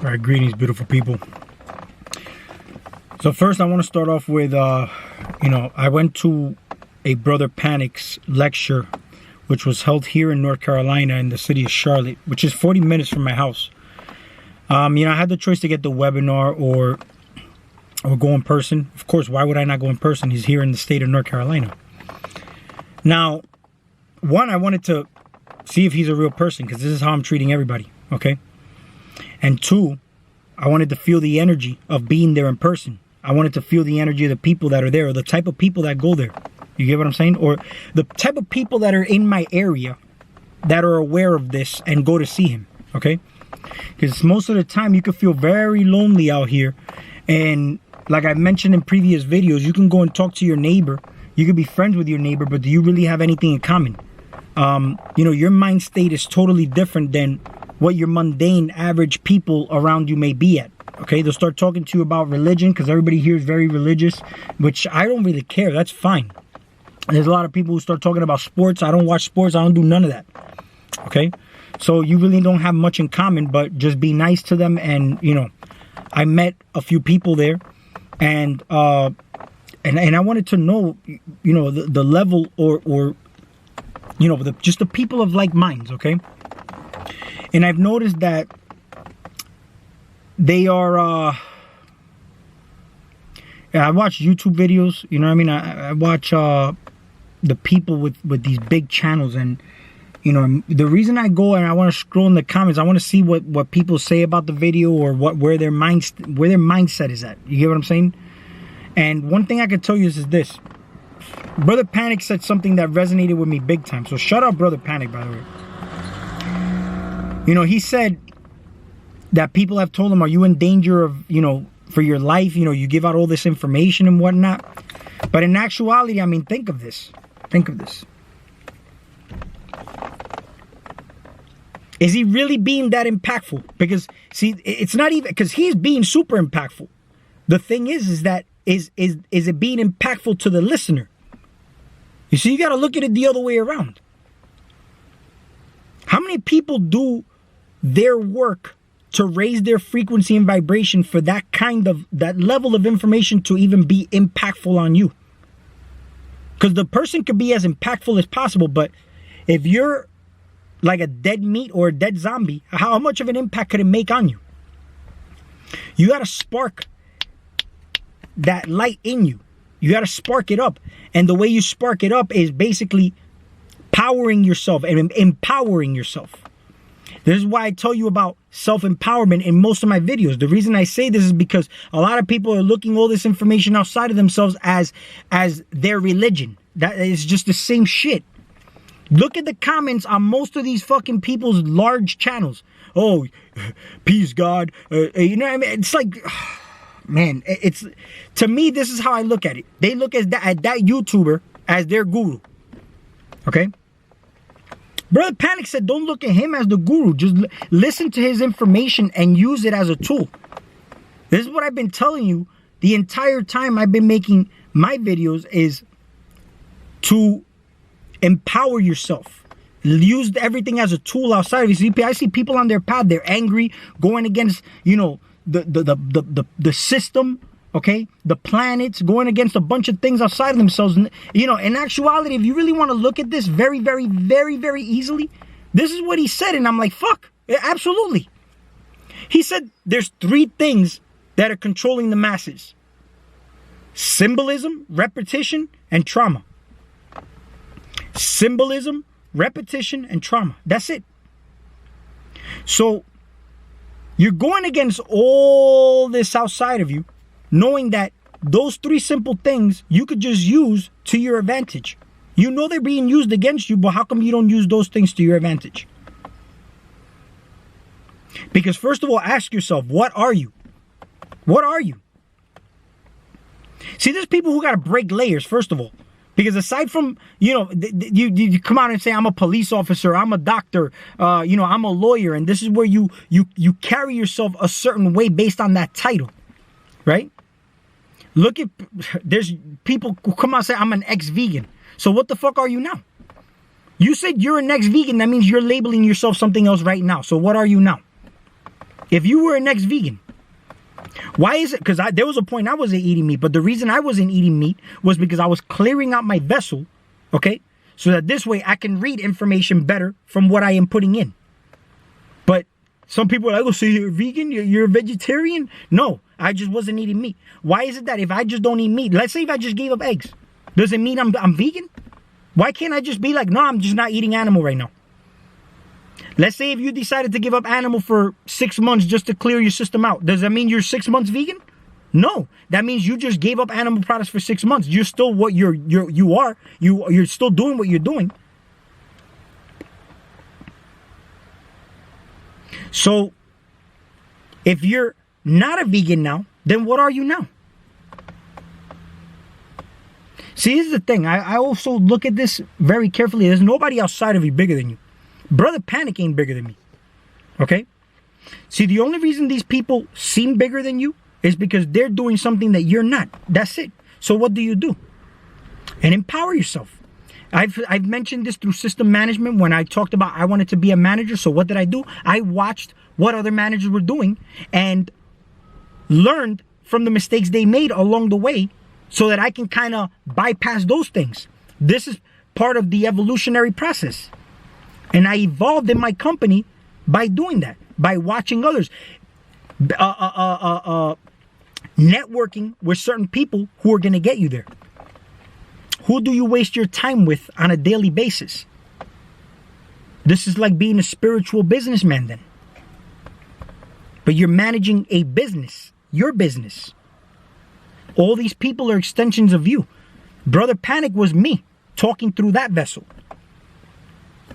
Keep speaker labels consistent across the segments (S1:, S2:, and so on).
S1: All right, greetings, beautiful people. So first, I want to start off with, I went to a Brother Panic's lecture, which was held here in North Carolina in the city of Charlotte, which is 40 minutes from my house. I had the choice to get the webinar or go in person. Of course, why would I not go in person? He's here in the state of North Carolina. Now, one, I wanted to see if he's a real person, because this is how I'm treating everybody, okay? And two, I wanted to feel the energy of being there in person. I wanted to feel the energy of the people that are there, or the type of people that go there. You get what I'm saying? Or the type of people that are in my area that are aware of this and go to see him, okay? Because most of the time you can feel very lonely out here. And like I mentioned in previous videos, you can go and talk to your neighbor. You could be friends with your neighbor, but do you really have anything in common? Your mind state is totally different than what your mundane average people around you may be at. Okay, they'll start talking to you about religion, because everybody here is very religious, which I don't really care. That's fine. There's a lot of people who start talking about sports. I don't watch sports. I don't do none of that. Okay, so you really don't have much in common, but just be nice to them. And I met a few people there, and I wanted to know, the level or just the people of like minds. Okay, and I've noticed that they are, I watch YouTube videos, I watch the people with these big channels, and, the reason I go and I want to scroll in the comments, I want to see what people say about the video, or where their mindset is at. You get what I'm saying? And one thing I can tell you is this. Brother Panic said something that resonated with me big time. So shout out Brother Panic, by the way. He said that people have told him, are you in danger of, for your life? You give out all this information and whatnot. But in actuality, think of this. Think of this. Is he really being that impactful? Because, see, it's not even, because he's being super impactful. The thing is that, is it being impactful to the listener? You see, you got to look at it the other way around. How many people do their work to raise their frequency and vibration for that level of information to even be impactful on you? Because the person could be as impactful as possible, but if you're like a dead meat or a dead zombie, how much of an impact could it make on you? You got to spark that light in you. You got to spark it up. And the way you spark it up is basically powering yourself and empowering yourself. This is why I tell you about self-empowerment in most of my videos. The reason I say this is because a lot of people are looking all this information outside of themselves as their religion. That is just the same shit. Look at the comments on most of these fucking people's large channels. Oh, peace, God. It's like, man, it's, to me, this is how I look at it. They look at that YouTuber as their guru. Okay? Brother Panic said, don't look at him as the guru. Just listen to his information and use it as a tool. This is what I've been telling you the entire time I've been making my videos, is to empower yourself. Use everything as a tool outside of you. I see people on their path. They're angry, going against, the system. Okay, the planets, going against a bunch of things outside of themselves. In actuality, if you really want to look at this very, very, very, very easily, this is what he said. And I'm like, fuck, absolutely. He said there's 3 things that are controlling the masses: symbolism, repetition, and trauma. Symbolism, repetition, and trauma. That's it. So you're going against all this outside of you, knowing that those 3 simple things you could just use to your advantage. They're being used against you, but how come you don't use those things to your advantage? Because first of all, ask yourself, what are you? What are you? See, there's people who got to break layers, first of all. Because aside from, you come out and say, I'm a police officer, I'm a doctor, I'm a lawyer, and this is where you carry yourself a certain way based on that title, right? Look at, there's people who come out and say, I'm an ex-vegan. So what the fuck are you now? You said you're an ex-vegan. That means you're labeling yourself something else right now. So what are you now? If you were an ex-vegan, why is it? Because there was a point I wasn't eating meat, but the reason I wasn't eating meat was because I was clearing out my vessel, okay? So that this way I can read information better from what I am putting in. But some people are like, oh, so you're a vegan? You're a vegetarian? No, I just wasn't eating meat. Why is it that if I just don't eat meat, let's say if I just gave up eggs, does it mean I'm vegan? Why can't I just be like, no, I'm just not eating animal right now? Let's say if you decided to give up animal for 6 months just to clear your system out. Does that mean you're 6 months vegan? No, that means you just gave up animal products for 6 months. You're still what you are. You're still doing what you're doing. So, if you're not a vegan now, then what are you now? See, here's the thing. I also look at this very carefully. There's nobody outside of you bigger than you. Brother Panic ain't bigger than me. Okay? See, the only reason these people seem bigger than you is because they're doing something that you're not. That's it. So what do? And empower yourself. I've mentioned this through system management when I talked about I wanted to be a manager. So what did I do? I watched what other managers were doing and learned from the mistakes they made along the way so that I can kind of bypass those things. This is part of the evolutionary process. And I evolved in my company by doing that, by watching others. Networking with certain people who are going to get you there. Who do you waste your time with on a daily basis? This is like being a spiritual businessman then. But you're managing a business, your business. All these people are extensions of you. Brother Panic was me talking through that vessel.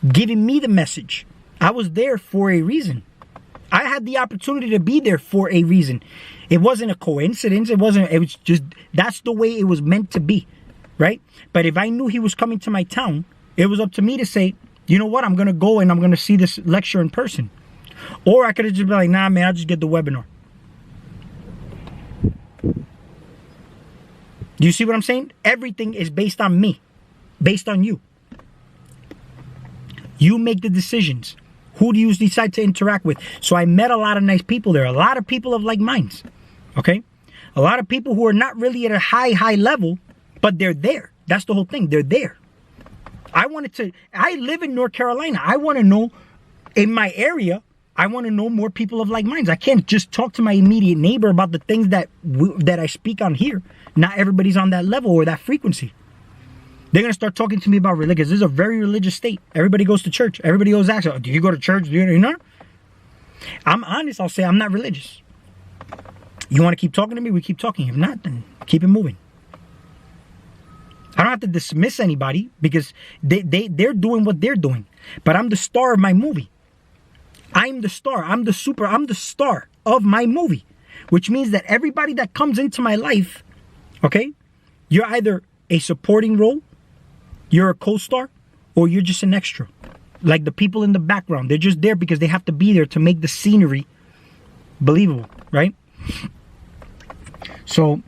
S1: Giving me the message. I was there for a reason. I had the opportunity to be there for a reason. It wasn't a coincidence. It was just, that's the way it was meant to be. Right? But if I knew he was coming to my town, it was up to me to say, you know what? I'm going to go and I'm going to see this lecture in person. Or I could have just been like, nah, man, I'll just get the webinar. Do you see what I'm saying? Everything is based on me. Based on you. You make the decisions. Who do you decide to interact with? So I met a lot of nice people there. A lot of people of like minds. Okay? A lot of people who are not really at a high level, but they're there. That's the whole thing. They're there. I live in North Carolina. I want to know, in my area, I want to know more people of like minds. I can't just talk to my immediate neighbor about the things that I speak on here. Not everybody's on that level or that frequency. They're going to start talking to me about religion. This is a very religious state. Everybody goes to church. Everybody goes ask, do you go to church? Do you know? I'm honest. I'll say I'm not religious. You want to keep talking to me? We keep talking. If not, then keep it moving. I don't have to dismiss anybody because they're doing what they're doing. But I'm the star of my movie. I'm the star. I'm the star of my movie. Which means that everybody that comes into my life, okay, you're either a supporting role, you're a co-star, or you're just an extra. Like the people in the background. They're just there because they have to be there to make the scenery believable, right? So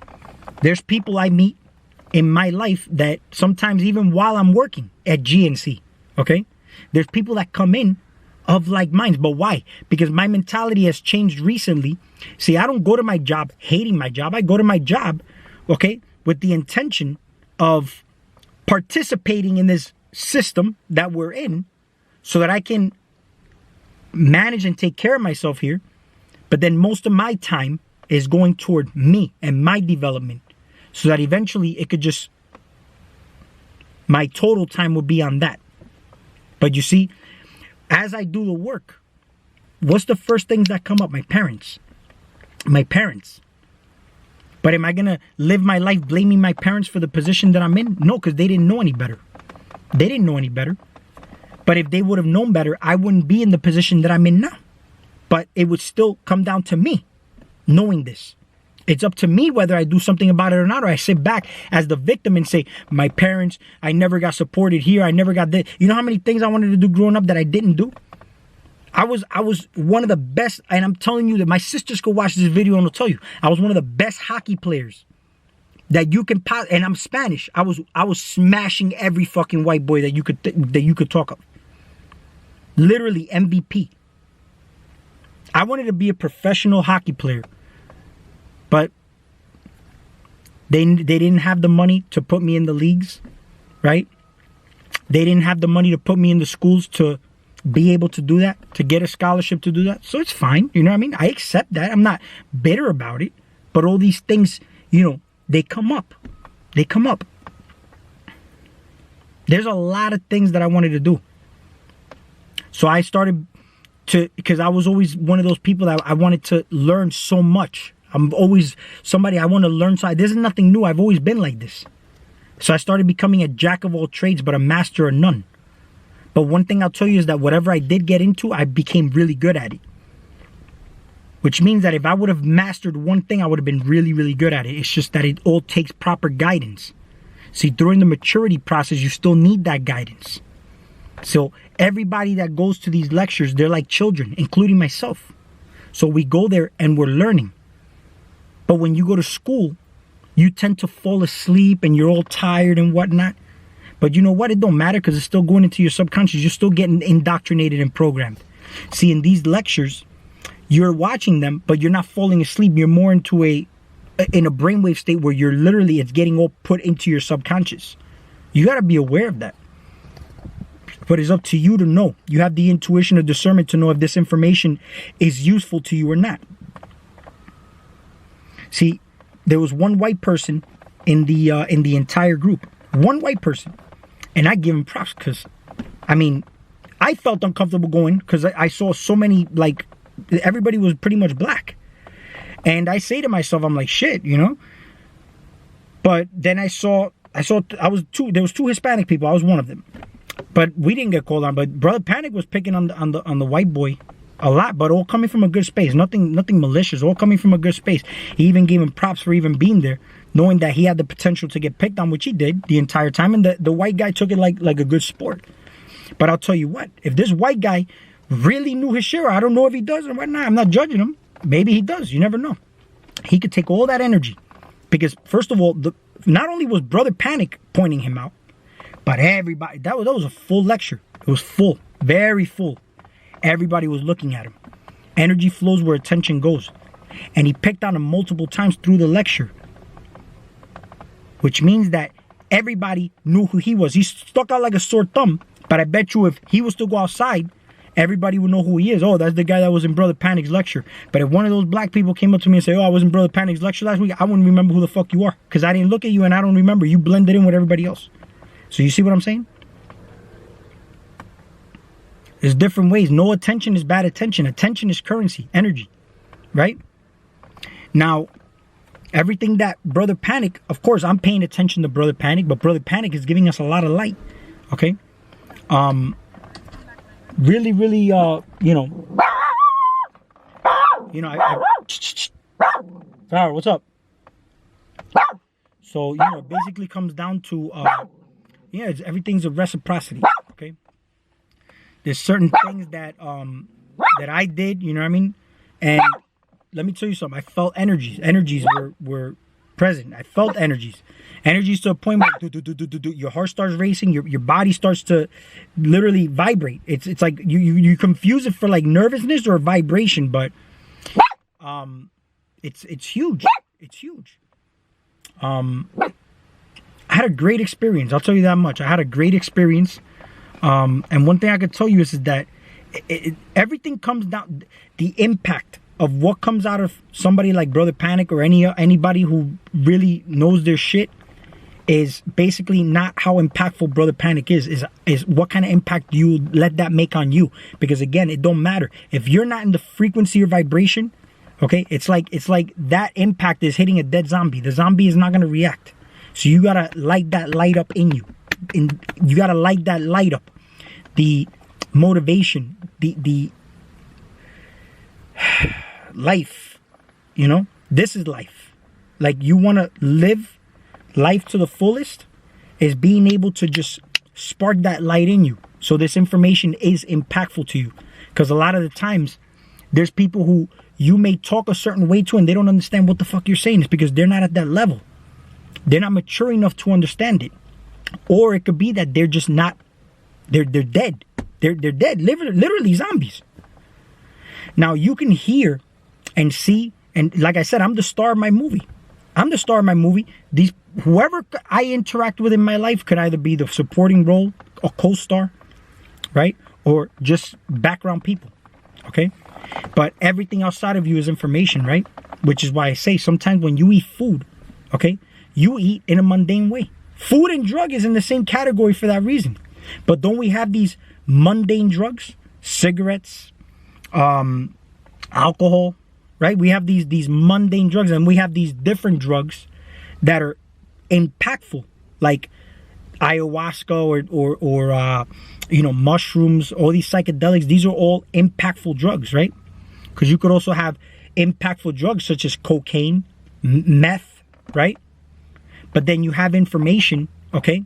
S1: there's people I meet in my life that sometimes even while I'm working at GNC, okay? There's people that come in of like minds. But why? Because my mentality has changed recently. See, I don't go to my job hating my job. I go to my job, okay, with the intention of participating in this system that we're in so that I can manage and take care of myself here. But then most of my time is going toward me and my development so that eventually it could just, my total time will be on that. But you see, as I do the work, what's the first things that come up? My parents. My parents. But am I going to live my life blaming my parents for the position that I'm in? No, because they didn't know any better. They didn't know any better. But if they would have known better, I wouldn't be in the position that I'm in now. But it would still come down to me knowing this. It's up to me whether I do something about it or not, or I sit back as the victim and say, my parents, I never got supported here. I never got this. You know how many things I wanted to do growing up that I didn't do? I was one of the best, and I'm telling you that my sisters could watch this video and they'll tell you, I was one of the best hockey players that you can, and I'm Spanish. I was smashing every fucking white boy that you could talk of. Literally MVP. I wanted to be a professional hockey player, but they didn't have the money to put me in the leagues, right? They didn't have the money to put me in the schools to be able to do that, to get a scholarship to do that. So it's fine, you know what I mean? I accept that. I'm not bitter about it. But all these things, you know, they come up. They come up. There's a lot of things that I wanted to do. So I started to, because I was always one of those people that I wanted to learn so much. I'm always somebody I want to learn. So this is nothing new. I've always been like this. So I started becoming a jack of all trades, but a master of none. But one thing I'll tell you is that whatever I did get into, I became really good at it. Which means that if I would have mastered one thing, I would have been really, really good at it. It's just that it all takes proper guidance. See, during the maturity process, you still need that guidance. So everybody that goes to these lectures, they're like children, including myself. So we go there and we're learning. But when you go to school, you tend to fall asleep and you're all tired and whatnot. But you know what? It don't matter because it's still going into your subconscious. You're still getting indoctrinated and programmed. See, in these lectures, you're watching them, but you're not falling asleep. You're more in a brainwave state where you're literally, it's getting all put into your subconscious. You got to be aware of that. But it's up to you to know. You have the intuition or discernment to know if this information is useful to you or not. See, there was one white person in the entire group. One white person. And I give him props because, I mean, I felt uncomfortable going because I saw so many, like, everybody was pretty much black. And I say to myself, I'm like, shit, you know? But then there was two Hispanic people. I was one of them. But we didn't get called on. But Brother Panic was picking on the white boy a lot, but all coming from a good space. Nothing malicious, all coming from a good space. He even gave him props for even being there, knowing that he had the potential to get picked on, which he did the entire time. And the white guy took it like a good sport. But I'll tell you what, if this white guy really knew his share, I don't know if he does or whatnot. I'm not judging him. Maybe he does. You never know. He could take all that energy. Because first of all, not only was Brother Panic pointing him out, but everybody, that was a full lecture. It was full, very full. Everybody was looking at him. Energy flows where attention goes. And he picked on him multiple times through the lecture. Which means that everybody knew who he was. He stuck out like a sore thumb. But I bet you if he was to go outside, everybody would know who he is. Oh, that's the guy that was in Brother Panic's lecture. But if one of those black people came up to me and say, oh, I was in Brother Panic's lecture last week, I wouldn't remember who the fuck you are. Because I didn't look at you and I don't remember. You blended in with everybody else. So you see what I'm saying? There's different ways. No attention is bad attention. Attention is currency, energy, right? Now, everything that Brother Panic, of course, I'm paying attention to Brother Panic, but Brother Panic is giving us a lot of light, okay? Really, really, you know, Farrah, what's up? So, you know, it basically comes down to, everything's a reciprocity, okay? There's certain things that I did, you know what I mean? And let me tell you something. I felt energies. Energies were present. I felt energies. Energies to a point where your heart starts racing, your body starts to literally vibrate. It's like you confuse it for like nervousness or vibration, but it's huge. It's huge. I had a great experience. I'll tell you that much. I had a great experience. And one thing I could tell you is that everything comes down, the impact of what comes out of somebody like Brother Panic or anybody who really knows their shit is basically not how impactful Brother Panic is what kind of impact you let that make on you. Because again, it don't matter. If you're not in the frequency or vibration, okay, it's like that impact is hitting a dead zombie. The zombie is not going to react. So you got to light that light up in you. You got to light that light up. The motivation, the life, you know, this is life. Like you want to live life to the fullest is being able to just spark that light in you. So this information is impactful to you. Because a lot of the times there's people who you may talk a certain way to and they don't understand what the fuck you're saying. It's because they're not at that level. They're not mature enough to understand it. Or it could be that they're just not, they're dead. They're dead, literally zombies. Now you can hear and see, and like I said, I'm the star of my movie. I'm the star of my movie. Whoever I interact with in my life could either be the supporting role, a co-star, right? Or just background people, okay? But everything outside of you is information, right? Which is why I say sometimes when you eat food, okay, you eat in a mundane way. Food and drug is in the same category for that reason. But don't we have these mundane drugs? Cigarettes, alcohol, right? We have these mundane drugs, and we have these different drugs that are impactful, like ayahuasca or mushrooms, all these psychedelics. These are all impactful drugs, right? Because you could also have impactful drugs such as cocaine, meth, right? But then you have information, okay,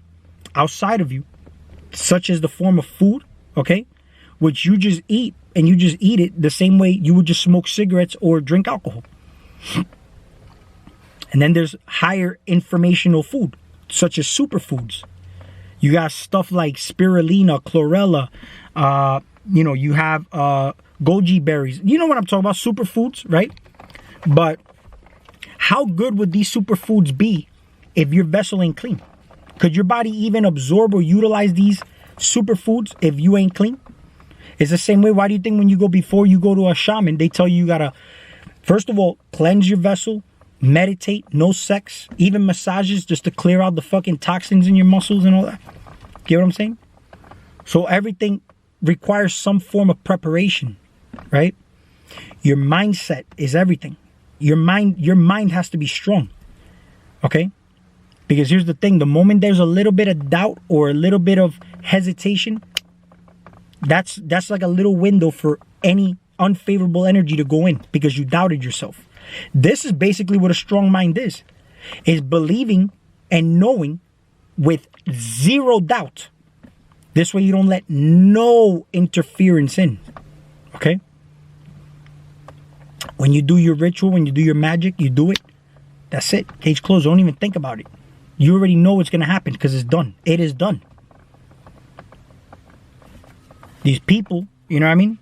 S1: outside of you, such as the form of food, okay, which you just eat, and you just eat it the same way you would just smoke cigarettes or drink alcohol. And then there's higher informational food, such as superfoods. You got stuff like spirulina, chlorella, you have goji berries. You know what I'm talking about, superfoods, right? But how good would these superfoods be if your vessel ain't clean? Could your body even absorb or utilize these superfoods if you ain't clean? It's the same way. Why do you think when you go, before you go to a shaman, they tell you gotta, first of all, cleanse your vessel, meditate, no sex, even massages just to clear out the fucking toxins in your muscles and all that? Get what I'm saying? So everything requires some form of preparation, right? Your mindset is everything. Your mind has to be strong, okay? Because here's the thing, the moment there's a little bit of doubt or a little bit of hesitation, that's like a little window for any unfavorable energy to go in because you doubted yourself. This is basically what a strong mind is believing and knowing with zero doubt. This way you don't let no interference in, okay? When you do your ritual, when you do your magic, you do it. That's it. Case closed. Don't even think about it. You already know what's going to happen because it's done. It is done. These people, you know what I mean,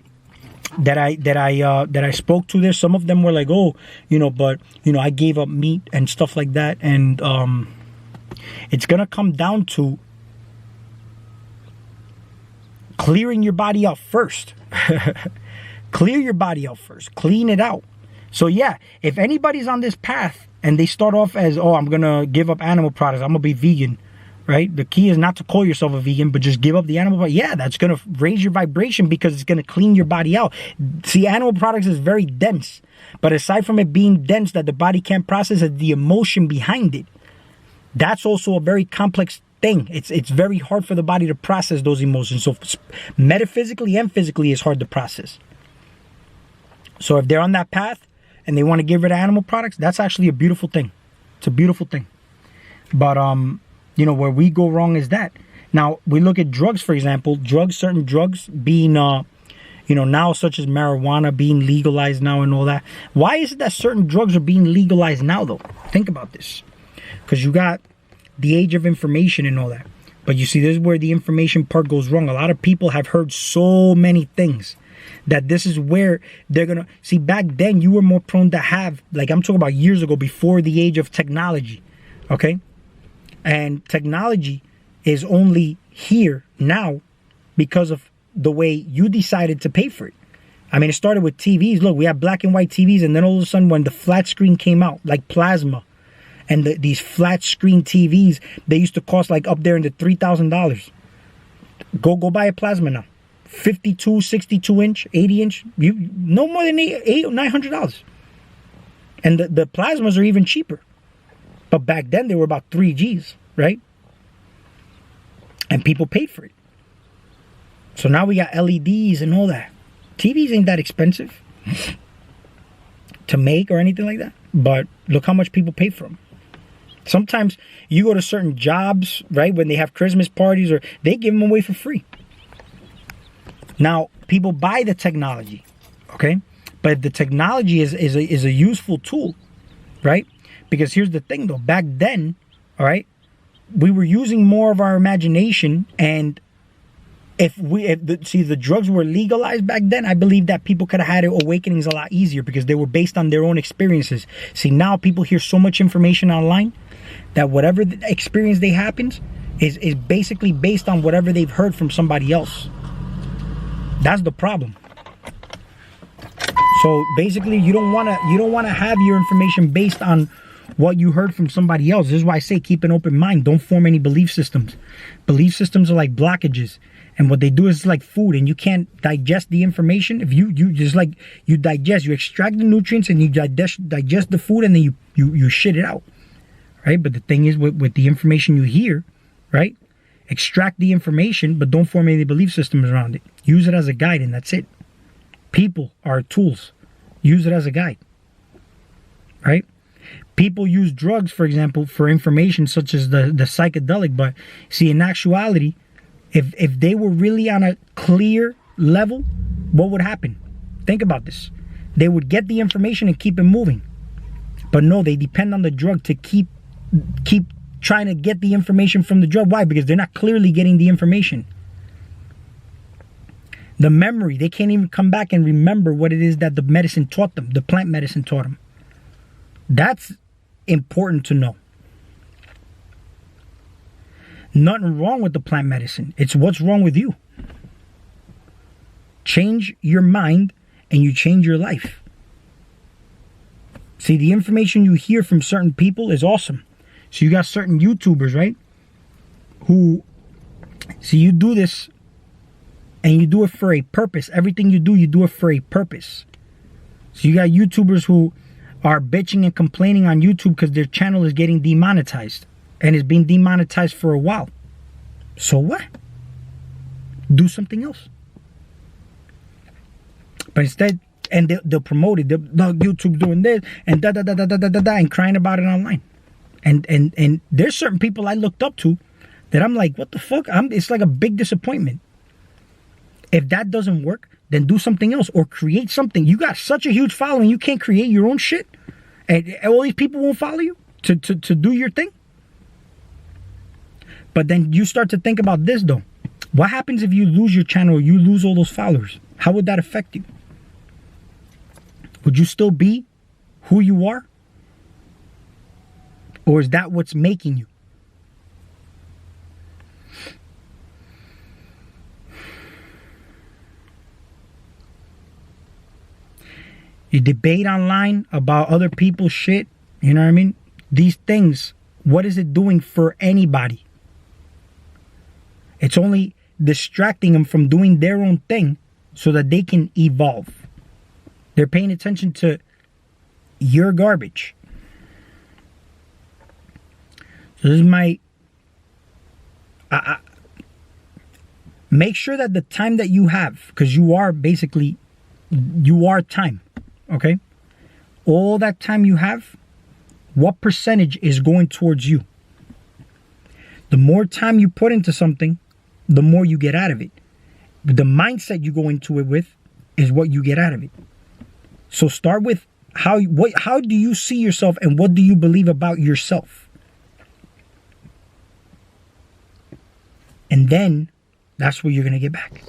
S1: that I spoke to there, some of them were like, oh, but I gave up meat and stuff like that, and it's gonna come down to clearing your body out first. Clear your body out first. Clean it out. So yeah, if anybody's on this path and they start off as, oh, I'm gonna give up animal products, I'm gonna be vegan, right? The key is not to call yourself a vegan, but just give up the animal product. Yeah, that's gonna raise your vibration because it's gonna clean your body out. See, animal products is very dense, but aside from it being dense that the body can't process it, the emotion behind it, that's also a very complex thing. It's very hard for the body to process those emotions. So metaphysically and physically, it's hard to process. So if they're on that path and they want to get rid of animal products, that's actually a beautiful thing. It's a beautiful thing. But where we go wrong is that. Now, we look at drugs, for example, certain drugs being, now such as marijuana being legalized now and all that. Why is it that certain drugs are being legalized now, though? Think about this. Because you got the age of information and all that. But you see, this is where the information part goes wrong. A lot of people have heard so many things that this is where they're going to... See, back then, you were more prone to have, like I'm talking about years ago, before the age of technology, okay? And technology is only here now because of the way you decided to pay for it. I mean, it started with TVs. Look, we have black and white TVs, and then all of a sudden when the flat screen came out, like plasma, and these flat screen TVs, they used to cost like up there in the $3,000. Go buy a plasma now. 52, 62 inch, 80 inch, no more than $800 or $900. And the plasmas are even cheaper. But back then they were about 3 G's, right? And people paid for it. So now we got LEDs and all that. TVs ain't that expensive to make or anything like that. But look how much people pay for them. Sometimes you go to certain jobs, right, when they have Christmas parties, or they give them away for free. Now, people buy the technology, okay? But the technology is a useful tool, right? Because here's the thing, though. Back then, all right, we were using more of our imagination, and See, the drugs were legalized back then, I believe that people could have had awakenings a lot easier because they were based on their own experiences. See, now people hear so much information online that whatever the experience they happens is basically based on whatever they've heard from somebody else. That's the problem. So basically, you don't want to have your information based on what you heard from somebody else. This is why I say keep an open mind. Don't form any belief systems. Belief systems are like blockages. And what they do is like food, and you can't digest the information. If you just like, you digest, you extract the nutrients and you digest the food, and then you shit it out, right? But the thing is with the information you hear, right? Extract the information, but don't form any belief systems around it. Use it as a guide, and that's it. People are tools. Use it as a guide, right? People use drugs, for example, for information such as the psychedelic, but see, in actuality, if they were really on a clear level, what would happen? Think about this. They would get the information and keep it moving. But no, they depend on the drug to keep trying to get the information from the drug. Why? Because they're not clearly getting the information. The memory, they can't even come back and remember what it is that the medicine taught them, the plant medicine taught them. That's important to know. Nothing wrong with the plant medicine. It's what's wrong with you. Change your mind and you change your life. See, the information you hear from certain people is awesome. So you got certain YouTubers, right? Who, see, you do this and you do it for a purpose. Everything you do it for a purpose. So you got YouTubers who are bitching and complaining on YouTube because their channel is getting demonetized. And it's been demonetized for a while. So what? Do something else. But instead, and they'll promote it. YouTube doing this and and crying about it online. And there's certain people I looked up to that I'm like, what the fuck? It's like a big disappointment. If that doesn't work, then do something else or create something. You got such a huge following, you can't create your own shit, and all these people won't follow you to do your thing. But then you start to think about this though. What happens if you lose your channel or you lose all those followers? How would that affect you? Would you still be who you are? Or is that what's making you? You debate online about other people's shit. You know what I mean? These things, what is it doing for anybody? It's only distracting them from doing their own thing so that they can evolve. They're paying attention to your garbage. So this is my... make sure that the time that you have, because you are basically, you are time, okay? All that time you have, what percentage is going towards you? The more time you put into something, the more you get out of it. But the mindset you go into it with is what you get out of it. So start with how do you see yourself and what do you believe about yourself? And then that's where you're going to get back.